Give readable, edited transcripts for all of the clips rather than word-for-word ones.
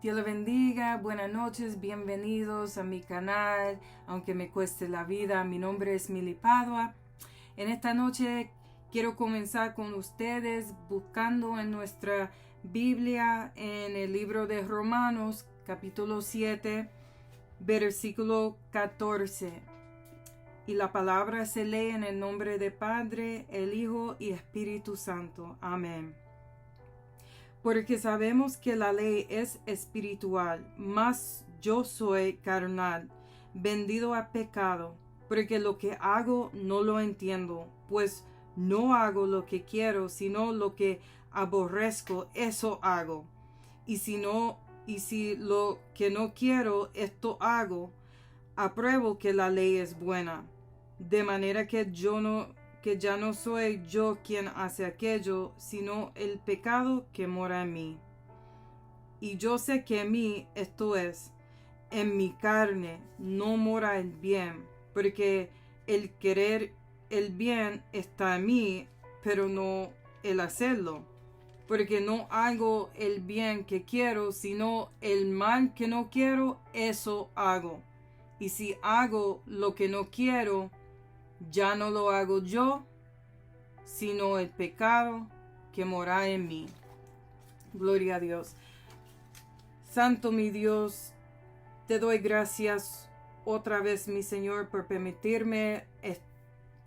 Dios le bendiga, buenas noches, bienvenidos a mi canal, aunque me cueste la vida. Mi nombre es Mili Padua. En esta noche quiero comenzar con ustedes buscando en nuestra Biblia en el libro de Romanos, capítulo 7, versículo 14. Y la palabra se lee en el nombre del Padre, el Hijo y Espíritu Santo. Amén. Porque sabemos que la ley es espiritual, mas yo soy carnal, vendido a pecado, porque lo que hago no lo entiendo, pues no hago lo que quiero, sino lo que aborrezco, eso hago. Y si lo que no quiero, esto hago, apruebo que la ley es buena. De manera que ya no soy yo quien hace aquello, sino el pecado que mora en mí. Y yo sé que en mí, esto es, en mi carne, no mora el bien, porque el querer el bien está en mí, pero no el hacerlo. Porque no hago el bien que quiero, sino el mal que no quiero, eso hago. Y si hago lo que no quiero, ya no lo hago yo, sino el pecado que mora en mí. Gloria a Dios. Santo mi Dios, te doy gracias otra vez, mi Señor, por permitirme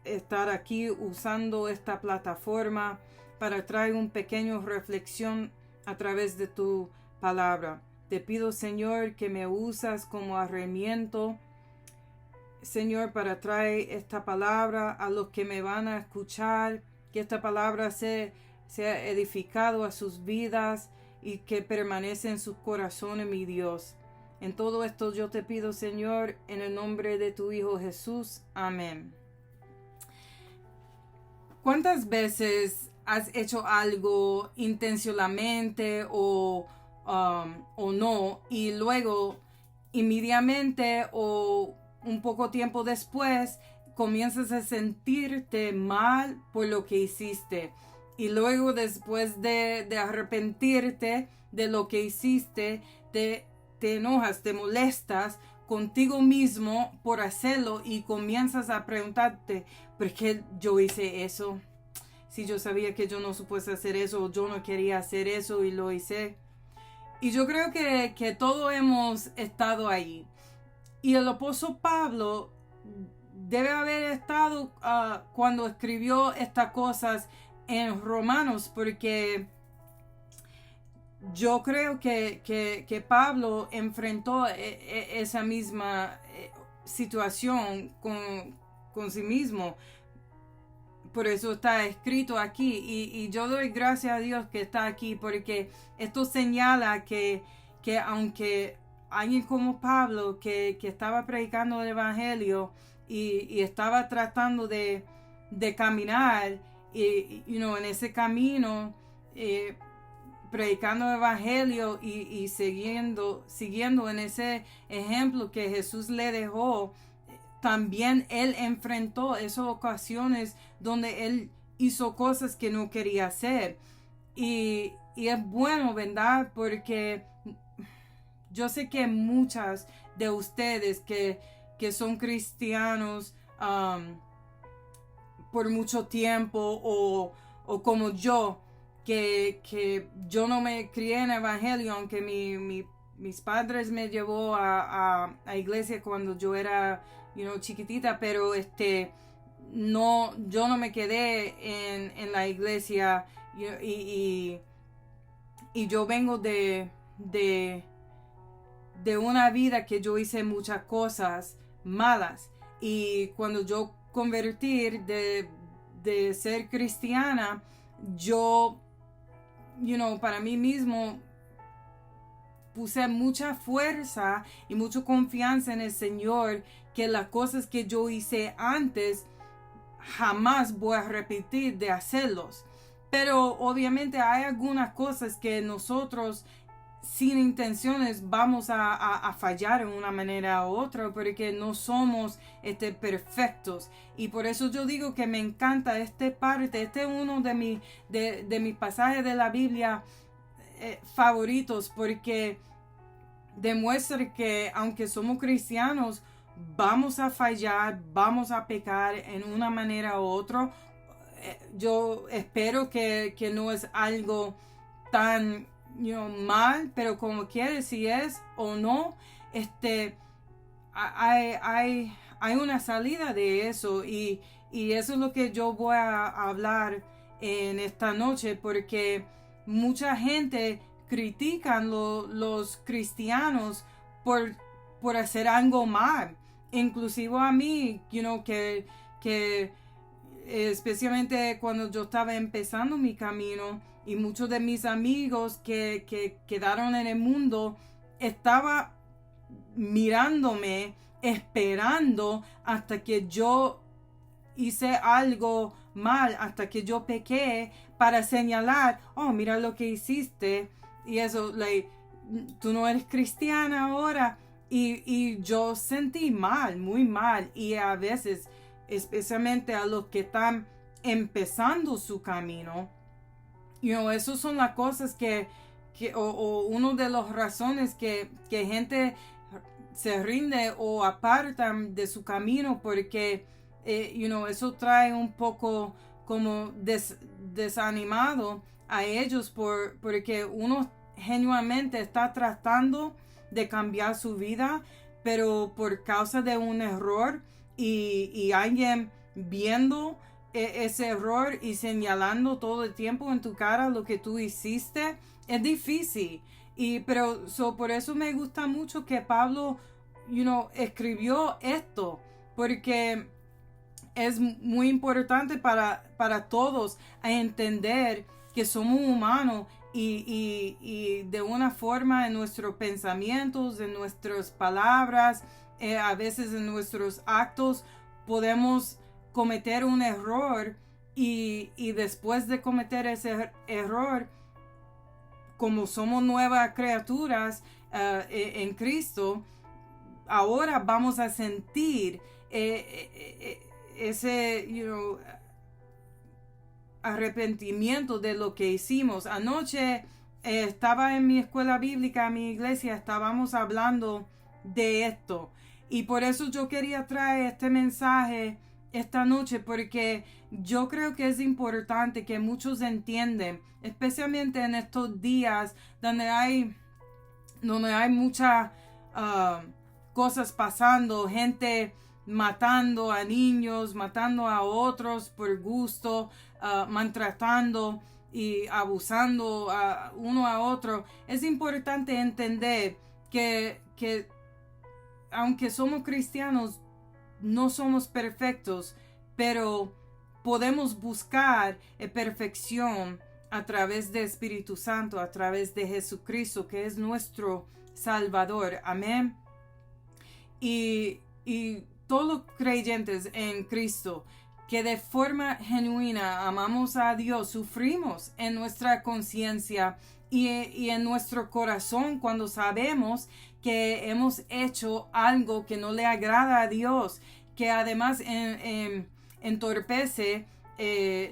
estar aquí usando esta plataforma para traer una pequeña reflexión a través de tu palabra. Te pido, Señor, que me usas como herramienta, Señor, para traer esta palabra a los que me van a escuchar, que esta palabra sea edificado a sus vidas y que permanece en sus corazones, mi Dios. En todo esto yo te pido, Señor, en el nombre de tu Hijo Jesús. Amén. ¿Cuántas veces has hecho algo intencionalmente o no, y luego inmediatamente o un poco tiempo después comienzas a sentirte mal por lo que hiciste? Y luego después de arrepentirte de lo que hiciste, te enojas, te molestas contigo mismo por hacerlo y comienzas a preguntarte, ¿por qué yo hice eso? Si yo sabía que yo no supuesto hacer eso, o yo no quería hacer eso y lo hice. Y yo creo que todos hemos estado ahí. Y el apóstol Pablo debe haber estado cuando escribió estas cosas en Romanos, porque yo creo que Pablo enfrentó esa misma situación con sí mismo. Por eso está escrito aquí, y yo doy gracias a Dios que está aquí, porque esto señala que aunque alguien como Pablo que estaba predicando el evangelio y estaba tratando de caminar en ese camino, predicando el evangelio y siguiendo en ese ejemplo que Jesús le dejó, también él enfrentó esas ocasiones donde él hizo cosas que no quería hacer. Y es bueno, ¿verdad? Porque yo sé que muchas de ustedes que son cristianos por mucho tiempo o como yo, que yo no me crié en evangelio, aunque mis padres me llevó a iglesia cuando yo era chiquitita, pero yo no me quedé en la iglesia, y yo vengo de una vida que yo hice muchas cosas malas, y cuando yo convertí de ser cristiana, yo para mí mismo puse mucha fuerza y mucha confianza en el Señor, que las cosas que yo hice antes jamás voy a repetir de hacerlos. Pero obviamente hay algunas cosas que nosotros sin intenciones vamos a fallar en una manera u otra, porque no somos perfectos. Y por eso yo digo que me encanta esta parte. Este es uno de mis pasajes de la Biblia favoritos, porque demuestra que aunque somos cristianos, vamos a fallar, vamos a pecar en una manera u otra. Yo espero que no es algo tan mal, pero como quiere, si es o no, hay una salida de eso y eso es lo que yo voy a hablar en esta noche, porque mucha gente critican los cristianos por hacer algo mal, inclusive a mí, que especialmente cuando yo estaba empezando mi camino y muchos de mis amigos que quedaron en el mundo estaba mirándome, esperando hasta que yo hice algo mal, hasta que yo pequé para señalar, oh, mira lo que hiciste y eso, tú no eres cristiana ahora. Y yo sentí mal, muy mal, y a veces, especialmente a los que están empezando su camino, esas son las cosas o una de las razones que gente se rinde o apartan de su camino, porque eso trae un poco como desanimado a ellos porque uno genuinamente está tratando de cambiar su vida, pero por causa de un error y alguien viendo ese error y señalando todo el tiempo en tu cara lo que tú hiciste, es difícil. Pero por eso me gusta mucho que Pablo escribió esto, porque es muy importante para todos a entender que somos humanos y de una forma en nuestros pensamientos, en nuestras palabras, a veces en nuestros actos podemos cometer un error y después de cometer ese error, como somos nuevas criaturas en Cristo, ahora vamos a sentir ese arrepentimiento de lo que hicimos. Anoche estaba en mi escuela bíblica, en mi iglesia, estábamos hablando de esto. Y por eso yo quería traer este mensaje esta noche, porque yo creo que es importante que muchos entiendan, especialmente en estos días donde hay muchas cosas pasando, gente matando a niños, matando a otros por gusto, maltratando y abusando a uno a otro. Es importante entender que aunque somos cristianos, no somos perfectos, pero podemos buscar perfección a través del Espíritu Santo, a través de Jesucristo, que es nuestro Salvador. Amén. Y todos los creyentes en Cristo que de forma genuina amamos a Dios, sufrimos en nuestra conciencia y en nuestro corazón cuando sabemos que hemos hecho algo que no le agrada a Dios, que además entorpece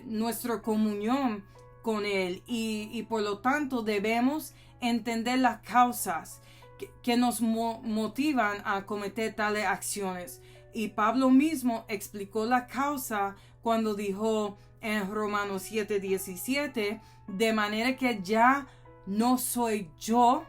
nuestra comunión con Él y por lo tanto debemos entender las causas que nos motivan a cometer tales acciones. Y Pablo mismo explicó la causa cuando dijo en Romanos 7:17, de manera que ya no soy yo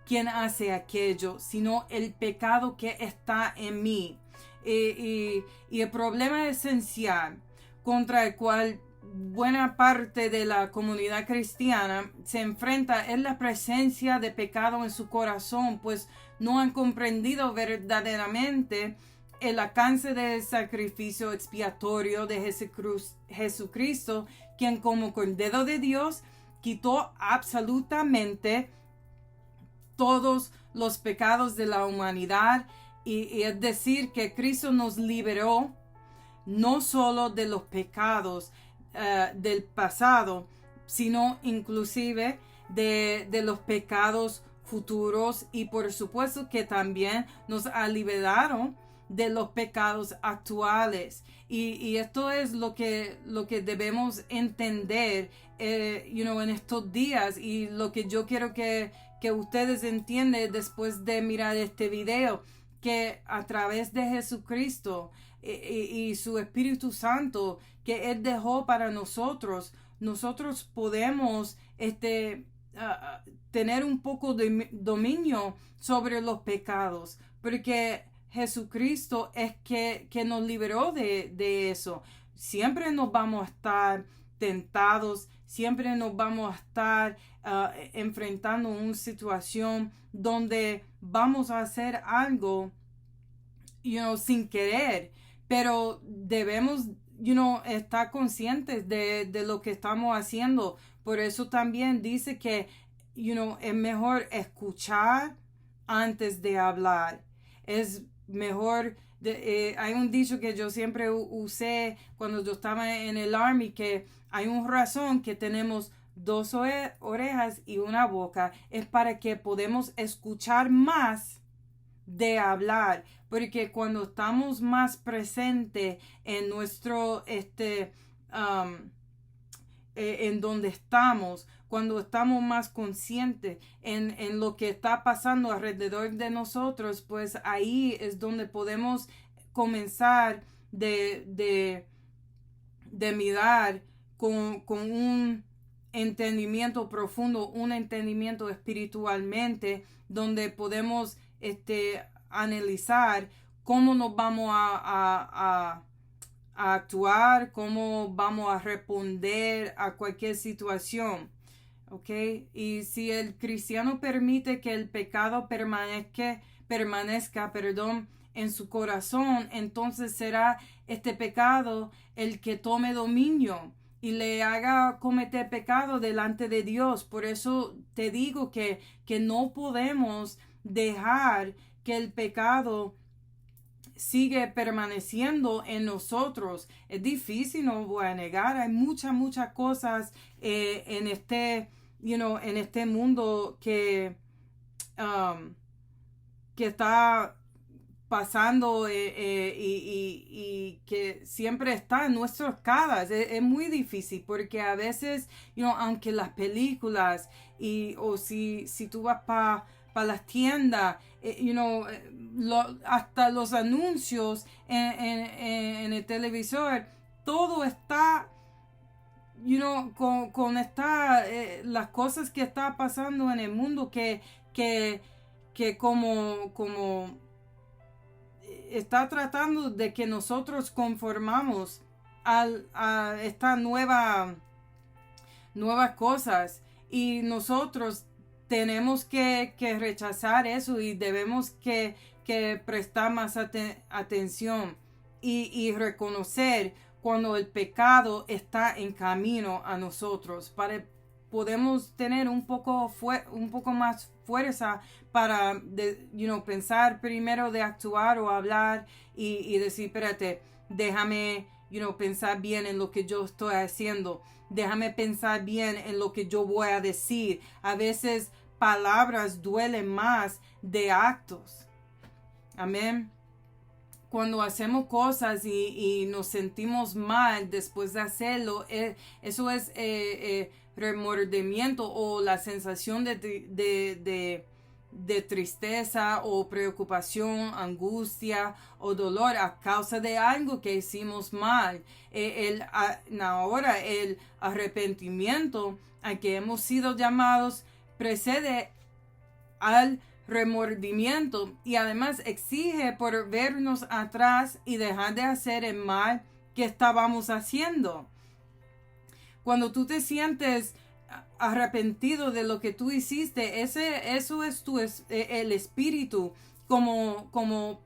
quien hace aquello, sino el pecado que está en mí. Y el problema esencial contra el cual buena parte de la comunidad cristiana se enfrenta es la presencia de pecado en su corazón, pues no han comprendido verdaderamente el alcance del sacrificio expiatorio de Jesucristo, quien como Cordero de Dios quitó absolutamente todos los pecados de la humanidad, y es decir, que Cristo nos liberó no solo de los pecados del pasado, sino inclusive de los pecados futuros, y por supuesto que también nos ha liberado de los pecados actuales. Y esto es lo que debemos entender en estos días, y lo que yo quiero que que ustedes entienden después de mirar este video, que a través de Jesucristo y su Espíritu Santo que Él dejó para nosotros, nosotros podemos tener un poco de dominio sobre los pecados, porque Jesucristo es que nos liberó de eso. Siempre nos vamos a estar tentados, siempre nos vamos a estar enfrentando una situación donde vamos a hacer algo sin querer, pero debemos estar conscientes de lo que estamos haciendo. Por eso también dice que es mejor escuchar antes de hablar. Es mejor, hay un dicho que yo siempre usé cuando yo estaba en el Army, que hay una razón que tenemos dos orejas y una boca, es para que podamos escuchar más de hablar, porque cuando estamos más presentes en nuestro en donde estamos, cuando estamos más conscientes en lo que está pasando alrededor de nosotros, pues ahí es donde podemos comenzar de mirar con un entendimiento profundo, un entendimiento espiritualmente, donde podemos analizar cómo nos vamos a actuar, cómo vamos a responder a cualquier situación. ¿Ok? Y si el cristiano permite que el pecado permanezca, en su corazón, entonces será este pecado el que tome dominio y le haga cometer pecado delante de Dios. Por eso te digo que no podemos dejar que el pecado sigue permaneciendo en nosotros. Es difícil, no voy a negar, hay muchas cosas en este mundo que está pasando y que siempre está en nuestras caras. Es muy difícil porque a veces, aunque las películas o si tú vas para las tiendas, hasta los anuncios en el televisor, todo está con las cosas que está pasando en el mundo que como está tratando de que nosotros conformamos a esta nuevas cosas, y nosotros tenemos que rechazar eso y debemos que prestar más atención y reconocer cuando el pecado está en camino a nosotros, para podemos tener un poco más fuerza para pensar primero de actuar o hablar y decir, espérate, déjame pensar bien en lo que yo estoy haciendo, déjame pensar bien en lo que yo voy a decir. A veces palabras duelen más de actos. Amén. Cuando hacemos cosas y nos sentimos mal después de hacerlo, eso es remordimiento o la sensación de tristeza o preocupación, angustia o dolor a causa de algo que hicimos mal. Ahora el arrepentimiento a que hemos sido llamados precede al remordimiento, y además exige por vernos atrás y dejar de hacer el mal que estábamos haciendo. Cuando tú te sientes arrepentido de lo que tú hiciste, eso es el espíritu como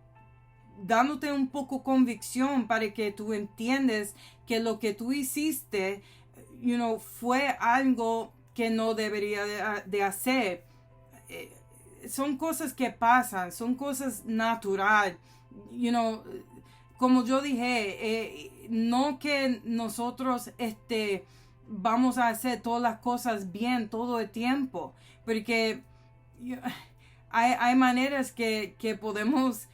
dándote un poco convicción para que tú entiendes que lo que tú hiciste fue algo que no debería de hacer. Son cosas que pasan, son cosas naturales. Como yo dije, no que nosotros vamos a hacer todas las cosas bien todo el tiempo, porque hay maneras que podemos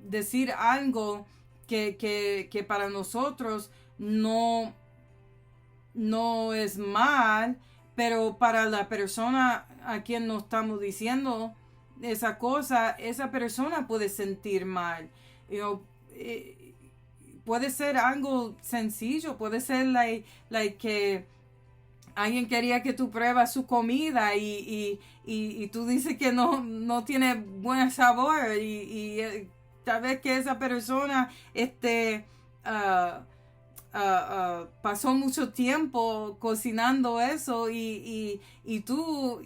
decir algo que para nosotros no es mal, pero para la persona a quien nos estamos diciendo esa cosa, esa persona puede sentir mal. Puede ser algo sencillo, puede ser like que alguien quería que tú pruebas su comida y tú dices que no tiene buen sabor y tal vez que esa persona pasó mucho tiempo cocinando eso y tú,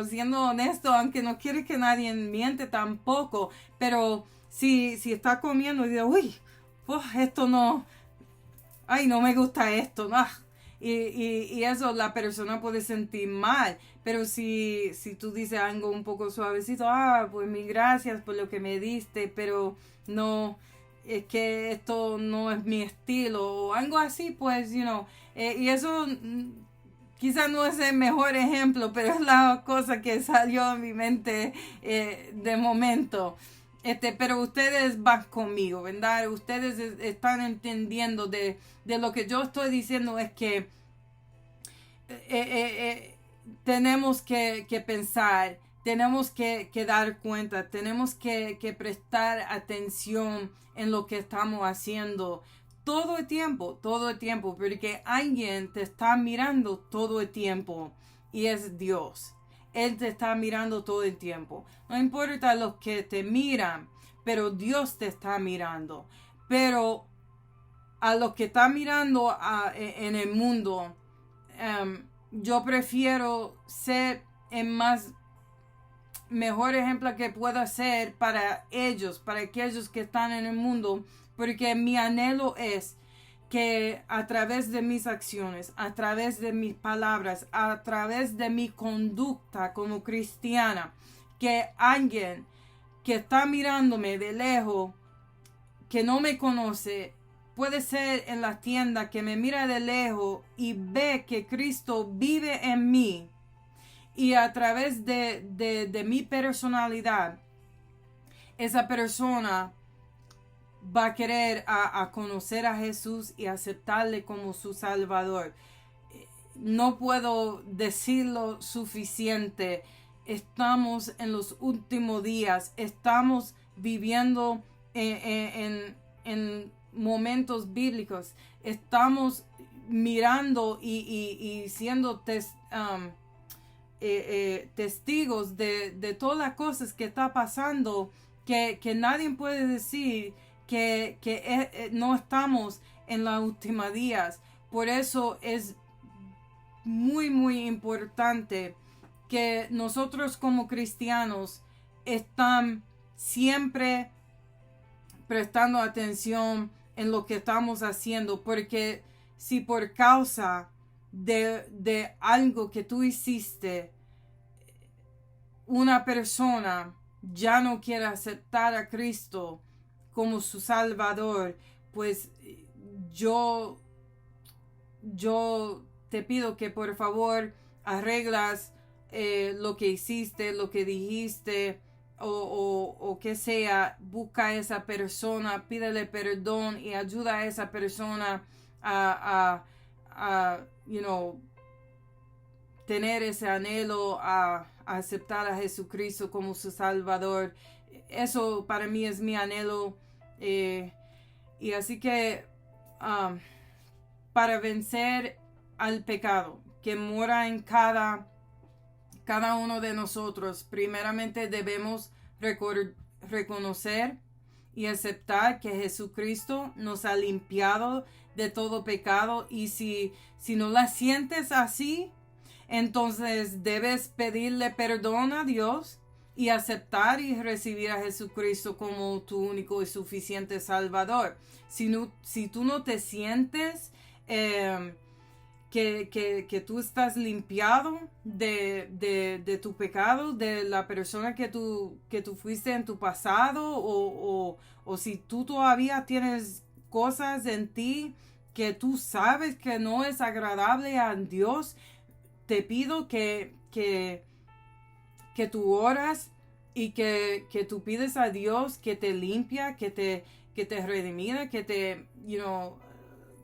siendo honesto, aunque no quieres que nadie miente tampoco, pero si está comiendo y dices, uy, esto no, ay, no me gusta esto, no. Y eso la persona puede sentir mal, pero si tú dices algo un poco suavecito, pues mil gracias por lo que me diste, pero no, es que esto no es mi estilo, o algo así, pues, y eso quizás no es el mejor ejemplo, pero es la cosa que salió a mi mente de momento. Pero ustedes van conmigo, ¿verdad? Ustedes están entendiendo de lo que yo estoy diciendo es que tenemos que pensar, tenemos que dar cuenta, tenemos que prestar atención en lo que estamos haciendo todo el tiempo, porque alguien te está mirando todo el tiempo y es Dios. Él te está mirando todo el tiempo. No importa los que te miran, pero Dios te está mirando. Pero a los que están mirando en el mundo, yo prefiero ser el mejor ejemplo que pueda ser para ellos, para aquellos que están en el mundo, porque mi anhelo es que a través de mis acciones, a través de mis palabras, a través de mi conducta como cristiana, que alguien que está mirándome de lejos, que no me conoce, puede ser en la tienda, que me mira de lejos y ve que Cristo vive en mí, y a través de mi personalidad, esa persona va a querer a conocer a Jesús y aceptarle como su Salvador. No puedo decirlo suficiente. Estamos en los últimos días. Estamos viviendo en momentos bíblicos. Estamos mirando y siendo testigos de todas las cosas que está pasando, que nadie puede decir que no estamos en los últimos días. Por eso es muy, muy importante que nosotros como cristianos están siempre prestando atención en lo que estamos haciendo, porque si por causa de algo que tú hiciste, una persona ya no quiere aceptar a Cristo como su Salvador, pues yo te pido que por favor arreglas lo que hiciste, lo que dijiste, o que sea. Busca a esa persona, pídele perdón y ayuda a esa persona a tener ese anhelo a aceptar a Jesucristo como su Salvador. Eso para mí es mi anhelo. Y así que para vencer al pecado que mora en cada uno de nosotros, primeramente debemos reconocer y aceptar que Jesucristo nos ha limpiado de todo pecado. Y si no la sientes así, entonces debes pedirle perdón a Dios y aceptar y recibir a Jesucristo como tu único y suficiente Salvador. Si tú no te sientes que tú estás limpiado de tu pecado, de la persona que tú fuiste en tu pasado, o si tú todavía tienes cosas en ti que tú sabes que no es agradable a Dios, te pido que tú oras y que tú pides a Dios que te limpia, que te redimida, que te,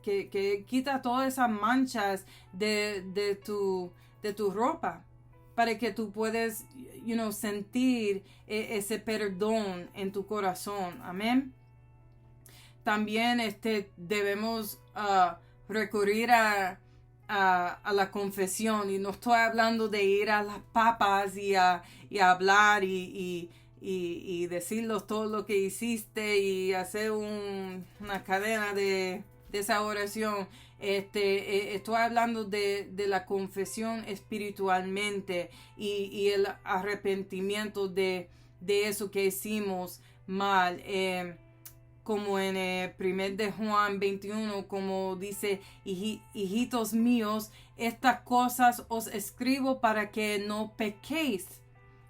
que quita todas esas manchas de tu ropa. para que tú puedas, sentir ese perdón en tu corazón. Amén. También debemos recurrir a la confesión, y no estoy hablando de ir a las papas y hablar y decirles todo lo que hiciste y hacer una cadena de esa oración. Estoy hablando de la confesión espiritualmente y el arrepentimiento de eso que hicimos mal. Como en 1 de Juan 21, como dice, hijitos míos, estas cosas os escribo para que no pequéis.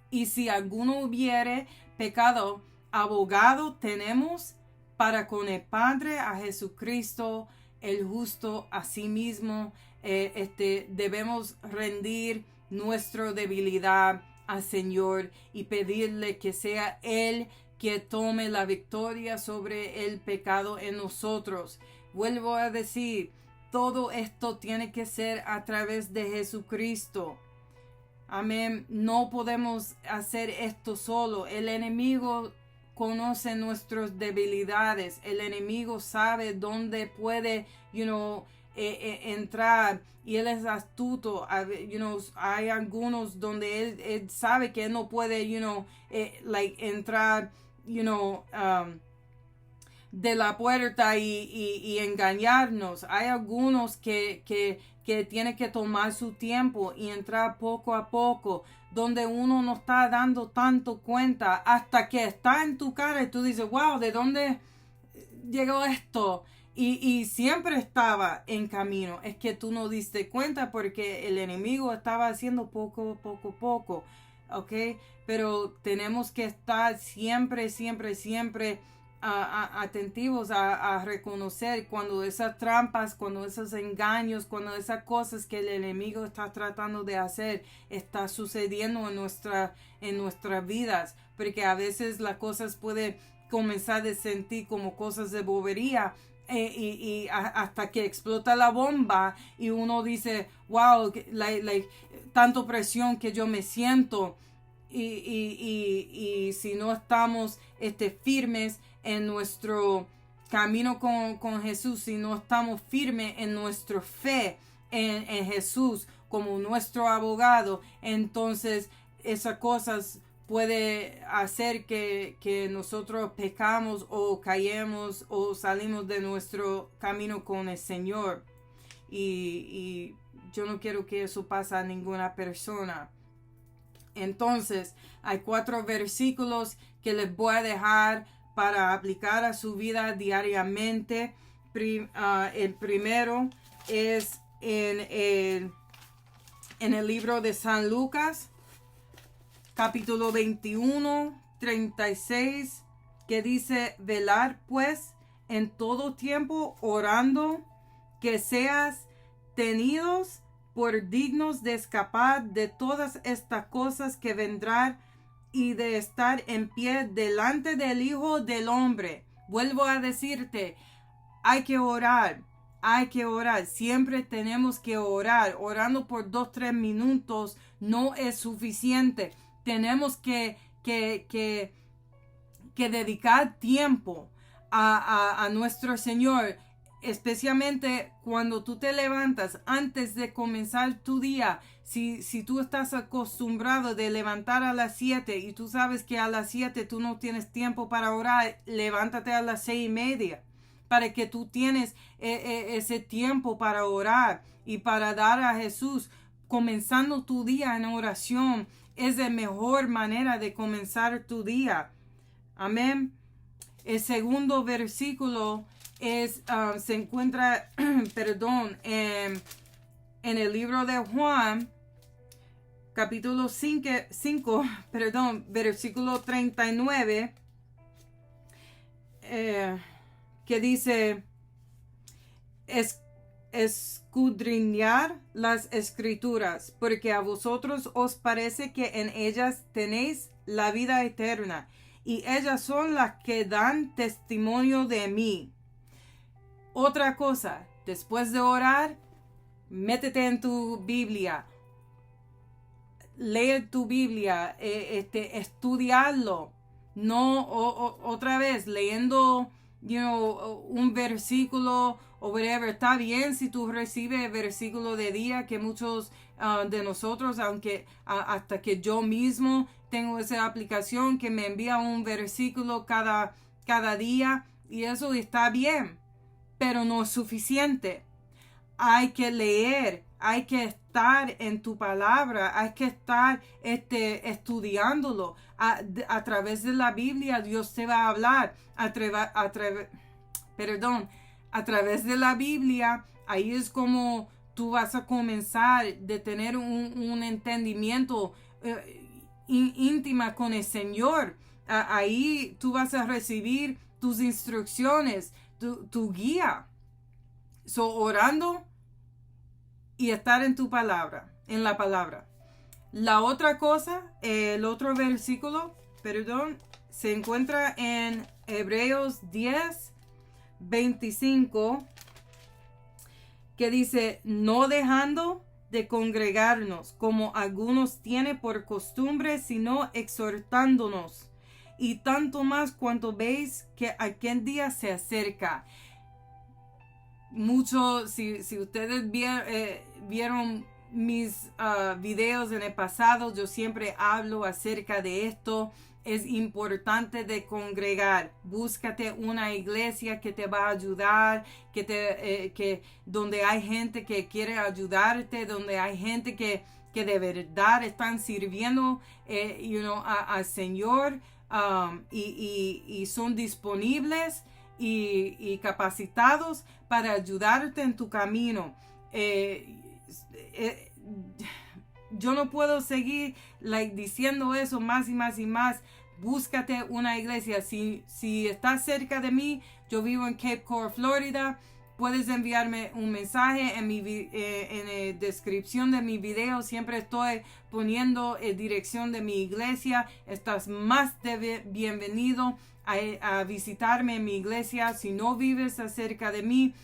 Y si alguno hubiere pecado, abogado tenemos para con el Padre, a Jesucristo el justo. Asimismo, debemos rendir nuestra debilidad al Señor y pedirle que sea Él que tome la victoria sobre el pecado en nosotros. Vuelvo a decir, todo esto tiene que ser a través de Jesucristo. Amén. No podemos hacer esto solo. El enemigo conoce nuestras debilidades. El enemigo sabe dónde puede, entrar, y él es astuto. Hay algunos donde él sabe que él no puede, entrar, de la puerta y engañarnos. Hay algunos que tienen que tomar su tiempo y entrar poco a poco, donde uno no está dando tanto cuenta hasta que está en tu cara y tú dices, wow, ¿de dónde llegó esto? Y siempre estaba en camino. Es que tú no diste cuenta porque el enemigo estaba haciendo poco. ¿Ok? Pero tenemos que estar siempre atentivos a reconocer cuando esas trampas, cuando esos engaños, cuando esas cosas que el enemigo está tratando de hacer está sucediendo en nuestras vidas, porque a veces las cosas pueden comenzar a sentir como cosas de bobería, y hasta que explota la bomba y uno dice, wow, tanto presión que yo me siento. Y si no estamos firmes en nuestro camino con Jesús, si no estamos firmes en nuestra fe en Jesús como nuestro abogado, entonces esas cosas puede hacer que nosotros pecamos o caemos o salimos de nuestro camino con el Señor. Y yo no quiero que eso pase a ninguna persona. Entonces, hay 4 versículos que les voy a dejar para aplicar a su vida diariamente. El primero es en el libro de San Lucas, capítulo 21, 36, que dice, velar pues en todo tiempo orando, que seas tenidos por dignos de escapar de todas estas cosas que vendrán y de estar en pie delante del Hijo del Hombre. Vuelvo a decirte, hay que orar. Siempre tenemos que orar. Orando por 2-3 minutos no es suficiente. Tenemos que dedicar tiempo a nuestro Señor. Especialmente cuando tú te levantas antes de comenzar tu día. Si tú estás acostumbrado de levantar a las 7 y tú sabes que a las 7 tú no tienes tiempo para orar, levántate a las 6:30 para que tú tienes ese tiempo para orar y para dar a Jesús. Comenzando tu día en oración es la mejor manera de comenzar tu día. Amén. El segundo versículo se encuentra, en el libro de Juan, capítulo 5, versículo 39, que dice, escudriñar las escrituras, porque a vosotros os parece que en ellas tenéis la vida eterna, y ellas son las que dan testimonio de mí. Otra cosa, después de orar, métete en tu Biblia. leer tu Biblia, estudiarlo, no otra vez leyendo, un versículo o whatever. Está bien si tú recibes versículo de día, que muchos de nosotros, aunque hasta que yo mismo tengo esa aplicación que me envía un versículo cada día, y eso está bien, pero no es suficiente. Hay que leer, hay que estar en tu palabra, hay que estar estudiándolo. A través de la Biblia Dios te va a hablar. A través de la Biblia, ahí es como tú vas a comenzar de tener un entendimiento íntima con el Señor. Ahí tú vas a recibir tus instrucciones, tu guía. Orando y estar en tu palabra, en la palabra. La otra cosa, el otro versículo, se encuentra en Hebreos 10:25, que dice: no dejando de congregarnos como algunos tienen por costumbre, sino exhortándonos, y tanto más cuanto veis que aquel día se acerca. Mucho, si ustedes vieron mis videos en el pasado, yo siempre hablo acerca de esto. Es importante de congregar. Búscate una iglesia que te va a ayudar, que donde hay gente que quiere ayudarte, donde hay gente que de verdad están sirviendo al Señor, y son disponibles y capacitados para ayudarte en tu camino. Yo no puedo seguir diciendo eso más y más y más. Búscate una iglesia. Si estás cerca de mí, yo vivo en Cape Coral, Florida. Puedes enviarme un mensaje en la descripción de mi video. Siempre estoy poniendo dirección de mi iglesia. Estás más de bienvenido a visitarme en mi iglesia. Si no vives cerca de mí,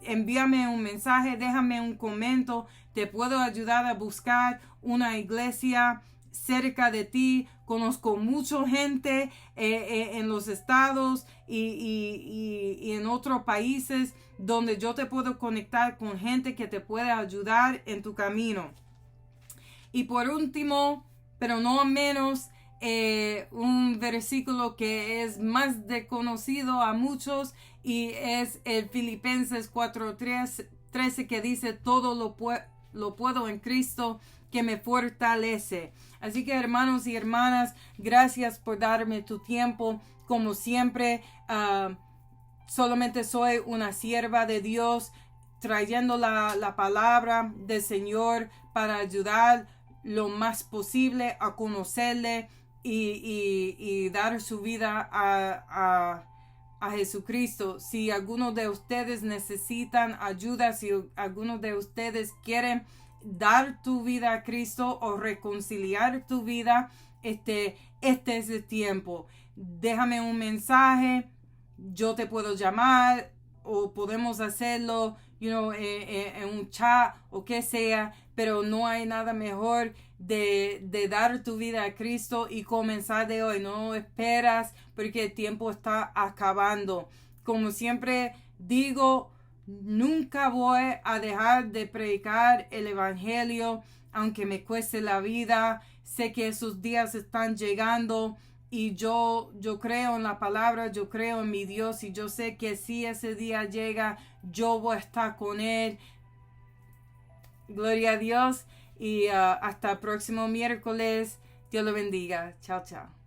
envíame un mensaje, déjame un comentario. Te puedo ayudar a buscar una iglesia cerca de ti. Conozco mucha gente en los estados y en otros países donde yo te puedo conectar con gente que te puede ayudar en tu camino. Y por último, pero no menos, un versículo que es más desconocido a muchos, y es el Filipenses 4:13, que dice: todo lo puedo en Cristo que me fortalece. Así que, hermanos y hermanas, gracias por darme tu tiempo. Como siempre, solamente soy una sierva de Dios, trayendo la palabra del Señor para ayudar lo más posible a conocerle y dar su vida a Jesucristo. Si algunos de ustedes necesitan ayuda, si algunos de ustedes quieren dar tu vida a Cristo o reconciliar tu vida, este es el tiempo. Déjame un mensaje, yo te puedo llamar, o podemos hacerlo en un chat o que sea, pero no hay nada mejor de dar tu vida a Cristo y comenzar de hoy. No esperas, porque el tiempo está acabando. Como siempre digo, nunca voy a dejar de predicar el evangelio, aunque me cueste la vida. Sé que esos días están llegando, y yo creo en la palabra, yo creo en mi Dios, y yo sé que si ese día llega, yo voy a estar con Él. Gloria a Dios, y hasta el próximo miércoles. Dios lo bendiga. Chao, chao.